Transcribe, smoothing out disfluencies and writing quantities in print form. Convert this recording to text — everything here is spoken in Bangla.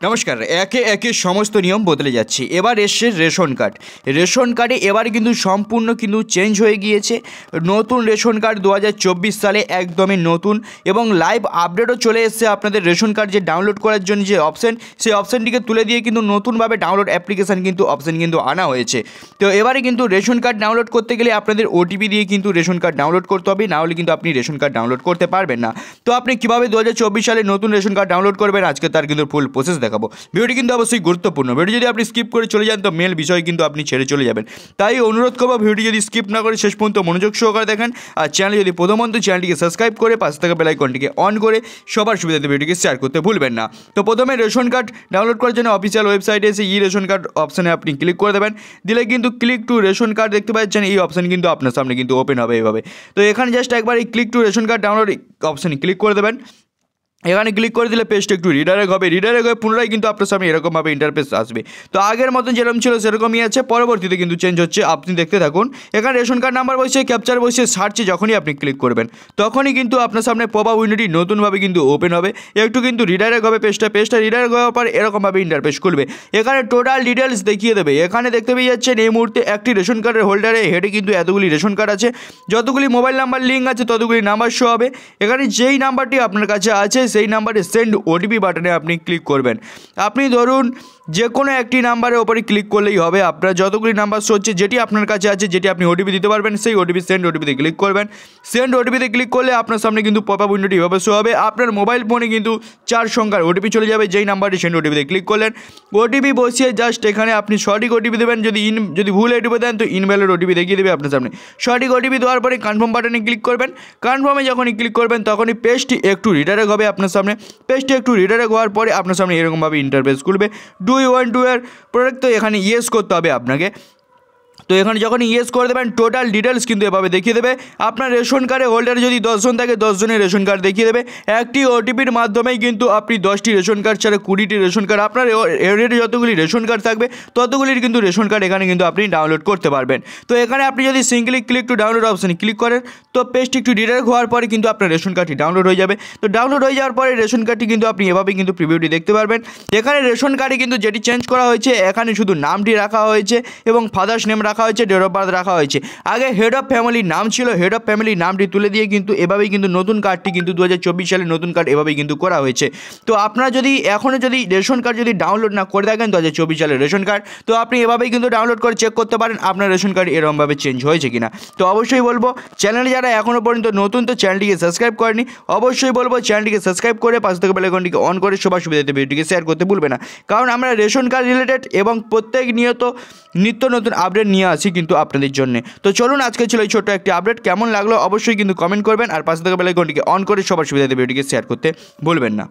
নমস্কার। একে একে সমস্ত নিয়ম বদলে যাচ্ছে। এবার এসছে রেশন কার্ডে এবার কিন্তু সম্পূর্ণ কিন্তু চেঞ্জ হয়ে গিয়েছে। নতুন রেশন কার্ড 2024 সালে একদমই নতুন এবং লাইভ আপডেটও চলে এসছে। আপনাদের রেশন কার্ড যে ডাউনলোড করার জন্য যে অপশান, সেই অপশানটিকে তুলে দিয়ে কিন্তু নতুনভাবে ডাউনলোড অ্যাপ্লিকেশান কিন্তু অপশান কিন্তু আনা হয়েছে। তো এবারে কিন্তু রেশন কার্ড ডাউনলোড করতে গেলে আপনাদের ওটিপি দিয়ে কিন্তু রেশন কার্ড ডাউনলোড করতে হবে, না হলে কিন্তু আপনি রেশন কার্ড ডাউনলোড করতে পারবেন না। তো আপনি কীভাবে 2024 সালে নতুন রেশন কার্ড ডাউনলোড করবেন, আজকে তার কিন্তু ফুল প্রসেস দেখাবো। ভিডিওটি কিন্তু অবশ্যই গুরুত্বপূর্ণ। ভিডিও যদি আপনি স্কিপ করে চলে যান তো মেল বিষয় কিন্তু আপনি ছেড়ে চলে যাবেন। তাই অনুরোধ করবো ভিডিওটি যদি স্কিপ না করে শেষ পর্যন্ত মনোযোগ সহকারে দেখেন। আর চ্যানেল যদি প্রথমত চ্যানেলটিকে সাবস্ক্রাইব করে পাশে থাকা বেল আইকনটিকে অন করে সবার সুবিধাতে ভিডিওটিকে শেয়ার করতে ভুলবেন না। তো প্রথমে রেশন কার্ড ডাউনলোড করার জন্য অফিসিয়াল ওয়েবসাইটে এসে ই রেশন কার্ড অপশানে আপনি ক্লিক করে দেবেন। দিলে কিন্তু ক্লিক টু রেশন কার্ড দেখতে পাচ্ছেন, এই অপশান কিন্তু আপনার সামনে কিন্তু ওপেন হবে এভাবে। তো এখানে জাস্ট একবার এই click to ration card download অপশানে ক্লিক করে দেবেন। এখানে ক্লিক করে দিলে পেজটা একটু রিডাইরেক্ট হবে পুনরায় কিন্তু আপনার সামনে এরকমভাবে ইন্টারফেস আসবে। তো আগের মতন যেরকম ছিল সেরকমই আছে, পরবর্তীতে কিন্তু চেঞ্জ হচ্ছে, আপনি দেখতে থাকুন। এখানে রেশন কার্ড নাম্বার বসে ক্যাপচার বসে সার্চে যখনই আপনি ক্লিক করবেন তখনই কিন্তু আপনার সামনে পপ আপ উইন্ডোটি নতুনভাবে কিন্তু ওপেন হবে। একটু কিন্তু রিডাইরেক্ট হবে পেজটা রিডাইরেক্ট হওয়ার পর এরকমভাবে ইন্টারফেস খুলবে। এখানে টোটাল ডিটেলস দেখিয়ে দেবে। এখানে দেখতে পেয়ে যাচ্ছেন এই মুহূর্তে একটি রেশন কার্ডের হোল্ডারে হেডে কিন্তু এতগুলি রেশন কার্ড আছে, যতগুলি মোবাইল নাম্বার লিঙ্ক আছে ততগুলি নাম্বার শো হবে। এখানে যেই নাম্বারটি আপনার কাছে আছে সেই নাম্বারে সেন্ড ওটিপি বাটনে আপনি ক্লিক করবেন। আপনি ধরুন যে কোনো একটি নাম্বারের ওপরে ক্লিক করলেই হবে। আপনার যতগুলি নাম্বার শো হচ্ছে যেটি আপনার কাছে আছে, যেটি আপনি ওটিপি দিতে পারবেন, সেই ওটিপি সেন্ড ওটিপিতে ক্লিক করবেন। সেন্ড ওটিপিতে ক্লিক করলে আপনার সামনে কিন্তু পপ আপ উইন্ডোটি এভাবে শো হবে। আপনার মোবাইল ফোনে কিন্তু 4 সংখ্যার ওটিপি চলে যাবে, যেই নাম্বারটি সেন্ড ওটিপিতে ক্লিক করলেন। ওটিপি বসিয়ে জাস্ট এখানে আপনি সঠিক ওটিপি দেবেন। যদি ভুল ওটিপি দেন তো ইনভ্যালিড ওটিপি দেখিয়ে দেবে আপনার সামনে। সঠিক ওটিপি দেওয়ার পরে কনফার্ম বাটনে ক্লিক করবেন। কনফার্মে যখনই ক্লিক করবেন তখনই পেজটি একটু রিডাইরেক্ট হবে আপনার সামনে। পেজটি একটু রিডাইরেক্ট হওয়ার পরে আপনার সামনে এরকমভাবে ইন্টারফেস খুলবে। ডু ইউ ওয়ান্ট টু এর প্রোডাক্ট, তো এখানে ইয়েস করতে হবে আপনাকে। তো এখানে যখন ইয়েস করে দেবেন টোটাল ডিটেলস কিন্তু এভাবে দেখিয়ে দেবে। আপনার রেশন কার্ডে হোল্ডারে যদি 10 জন থাকে 10 জনের রেশন কার্ড দেখিয়ে দেবে। একটি ওটিপির মাধ্যমেই কিন্তু আপনি 10টি রেশন কার্ড ছাড়া 20টি রেশন কার্ড, আপনার এরিয়াতে যতগুলি রেশন কার্ড থাকবে ততগুলির কিন্তু রেশন কার্ড এখানে কিন্তু আপনি ডাউনলোড করতে পারবেন। তো এখানে আপনি যদি সিঙ্গলি ক্লিক টু ডাউনলোড অপশানে ক্লিক করেন তো পেজটি একটু ডিরেক্ট হওয়ার পরে কিন্তু আপনার রেশন কার্ডটি ডাউনলোড হয়ে যাবে। তো ডাউনলোড হয়ে যাওয়ার পরে রেশন কার্ডটি কিন্তু আপনি এভাবে কিন্তু প্রিভিউটি দেখতে পারবেন। এখানে রেশন কার্ডে কিন্তু যেটি চেঞ্জ করা হয়েছে, এখানে শুধু নামটি রাখা হয়েছে এবং ফাদার্স নেম রাখা হয়েছে, ডেট অফ বার্থ রাখা হয়েছে। আগে হেড অফ ফ্যামিলির নাম ছিল, হেড অফ ফ্যামিলির নামটি তুলে দিয়ে কিন্তু এভাবেই কিন্তু নতুন কার্ডটি কিন্তু 2024 সালে নতুন কার্ড এভাবেই কিন্তু করা হয়েছে। তো আপনারা যদি এখনও যদি রেশন কার্ড যদি ডাউনলোড না করে থাকেন 2024 সালের রেশন কার্ড, তো আপনি এভাবেই কিন্তু ডাউনলোড করে চেক করতে পারেন আপনার রেশন কার্ড এরকমভাবে চেঞ্জ হয়েছে কিনা। তো অবশ্যই বলবো চ্যানেলে যারা এখনও পর্যন্ত নতুন তো চ্যানেলটিকে সাবস্ক্রাইব করেনি, অবশ্যই বলবো চ্যানেলটিকে সাবস্ক্রাইব করে পাশে থেকে বেল আইকনটিকে অন করে সবার সুবিধাতে ভিডিওটিকে শেয়ার করতে ভুলবে না। কারণ আমরা রেশন কার্ড রিলেটেড এবং প্রত্যেক নিত্য নতুন আপডেট নিয়ে আসি কিন্তু আপনাদের জন্য। তো চলুন, আজকে ছিল এই ছোট্ট একটি আপডেট। কেমন লাগলো অবশ্যই কিন্তু কমেন্ট করবেন আর পাশে থেকে বেল আইকনটিকে অন করে সবার সুবিধাতে ভিডিওটিকে শেয়ার করতে ভুলবেন না।